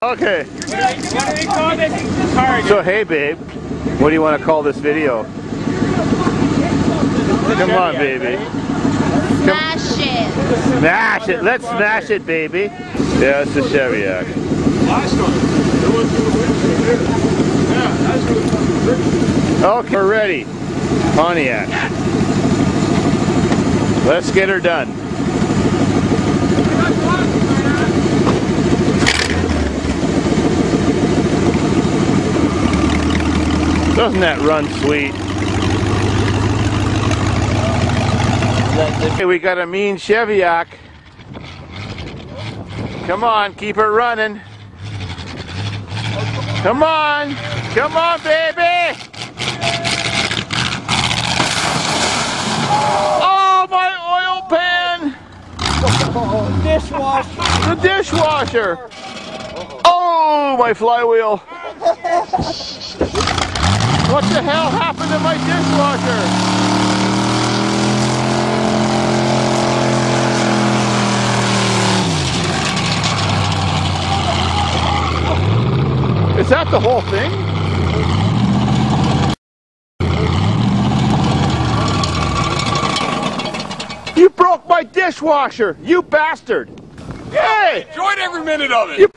Okay. What do we call this? Target. So hey babe, what do you want to call this video? Come on baby. Smash it. Smash it. Let's smash it baby. Yeah, it's the cheviac. Okay, we're ready. Pontiac. Let's get her done. Doesn't that run sweet? Okay, we got a mean cheviac. Come on, keep her running. Come on. Come on, baby. Oh, my oil pan. Dishwasher. The dishwasher. Oh, my flywheel. What the hell happened to my dishwasher? Is that the whole thing? You broke my dishwasher, you bastard! Hey! Enjoyed every minute of it. You